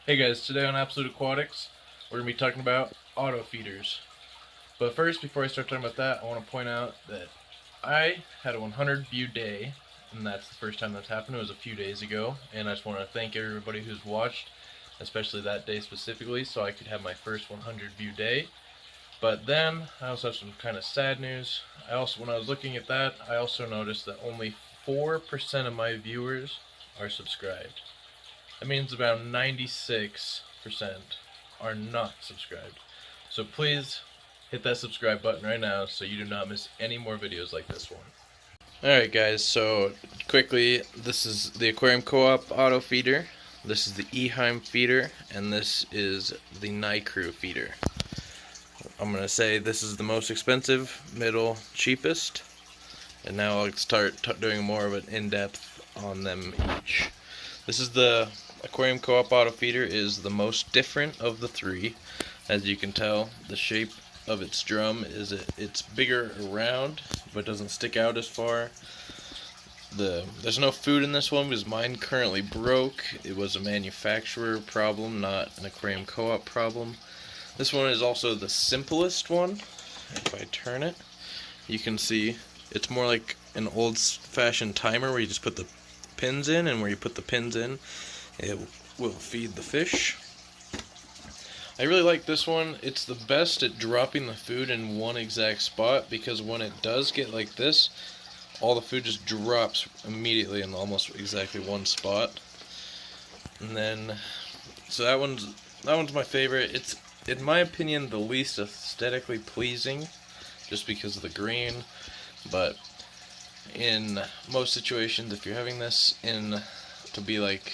Hey guys, today on Absolute Aquatics, we're going to be talking about auto feeders. But first, before I start talking about that, I want to point out that I had a 100 view day, and that's the first time that's happened. It was a few days ago, and I just want to thank everybody who's watched, especially that day specifically, so I could have my first 100 view day. But then, I also have some kind of sad news. When I was looking at that, I also noticed that only 4% of my viewers are subscribed. That means about 96% are not subscribed. So please hit that subscribe button right now so you do not miss any more videos like this one. Alright guys, so quickly, this is the Aquarium Co-op auto feeder, this is the eheim feeder, and this is the nicrew feeder. I'm going to say this is the most expensive, middle, cheapest, and now I'll start doing more of an in-depth on them each. This is the Aquarium Co-op auto feeder, is the most different of the three. As you can tell, the shape of its drum is it's bigger around, but doesn't stick out as far. There's no food in this one because mine currently broke. It was a manufacturer problem, not an Aquarium Co-op problem. This one is also the simplest one. If I turn it, you can see it's more like an old-fashioned timer where you just put the pins in, and where you put the pins in, it will feed the fish. I really like this one. It's the best at dropping the food in one exact spot, because when it does get like this, all the food just drops immediately in almost exactly one spot. And then, so that one's my favorite. It's, in my opinion, the least aesthetically pleasing, just because of the green, but in most situations, if you're having this to be like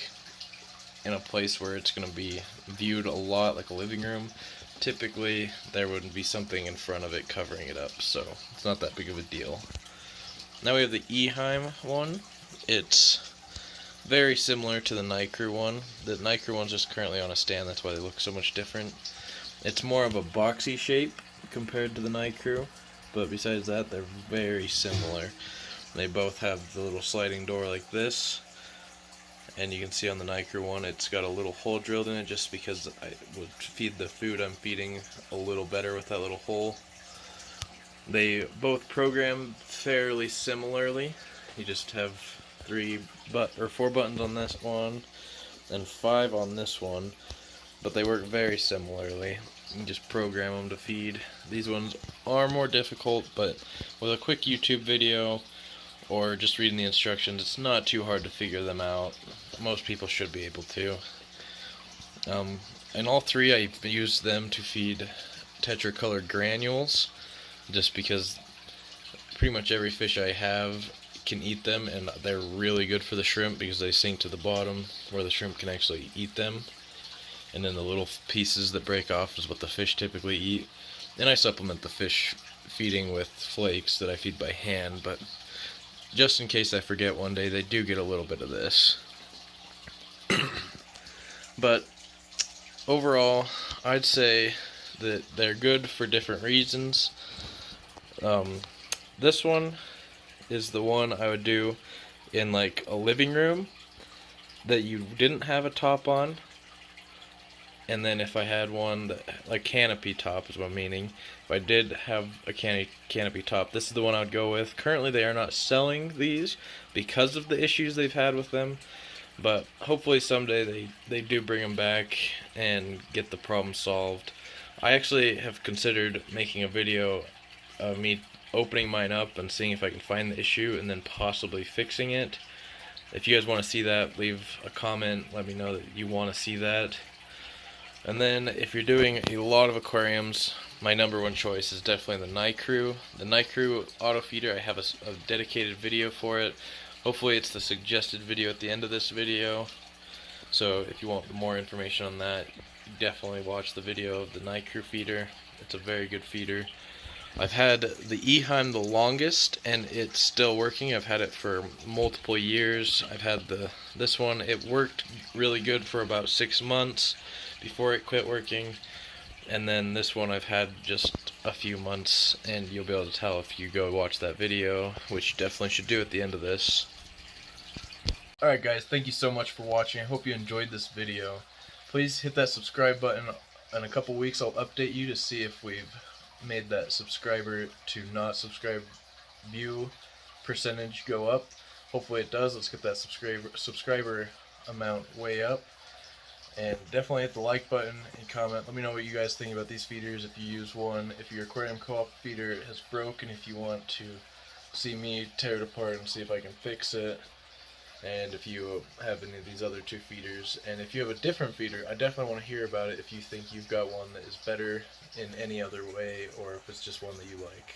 in a place where it's going to be viewed a lot, like a living room, typically there wouldn't be something in front of it covering it up, so it's not that big of a deal. Now we have the eheim one. It's very similar to the nicrew one. The nicrew one's just currently on a stand, that's why they look so much different. It's more of a boxy shape compared to the nicrew, but besides that, they're very similar. They both have the little sliding door like this, and you can see on the nicrew one it's got a little hole drilled in it just because I would feed the food I'm feeding a little better with that little hole. They both program fairly similarly. You just have 4 buttons on this one and 5 on this one, but they work very similarly. You just program them to feed. These ones are more difficult, but with a quick YouTube video or just reading the instructions, it's not too hard to figure them out. Most people should be able to. In all three, I use them to feed tetracolored granules, just because pretty much every fish I have can eat them, and they're really good for the shrimp because they sink to the bottom where the shrimp can actually eat them. And then the little pieces that break off is what the fish typically eat. And I supplement the fish feeding with flakes that I feed by hand, but just in case I forget one day, they do get a little bit of this. But overall, I'd say that they're good for different reasons. This one is the one I would do in like a living room that you didn't have a top on. And then if I had one that, like canopy top is what I'm meaning, if I did have a canopy top, this is the one I would go with. Currently they are not selling these because of the issues they've had with them, but hopefully someday they do bring them back and get the problem solved. I actually have considered making a video of me opening mine up and seeing if I can find the issue and then possibly fixing it. If you guys want to see that, leave a comment, let me know that you want to see that. And then if you're doing a lot of aquariums, my number one choice is definitely the nicrew. The nicrew auto feeder, I have a dedicated video for it. Hopefully it's the suggested video at the end of this video. So if you want more information on that, definitely watch the video of the nicrew feeder. It's a very good feeder. I've had the eheim the longest, and it's still working. I've had it for multiple years. I've had this one. It worked really good for about 6 months before it quit working, and then this one I've had just a few months, and you'll be able to tell if you go watch that video, which you definitely should do at the end of this. Alright guys, thank you so much for watching. I hope you enjoyed this video. please hit that subscribe button. In a couple weeks I'll update you to see if we've made that subscriber to not subscribe view percentage go up. Hopefully it does. Let's get that subscriber amount way up. And definitely hit the like button and comment. Let me know what you guys think about these feeders, if you use one, if your aquarium co-op feeder has broken, if you want to see me tear it apart and see if I can fix it, and if you have any of these other two feeders. And if you have a different feeder, I definitely want to hear about it if you think you've got one that is better in any other way, or if it's just one that you like.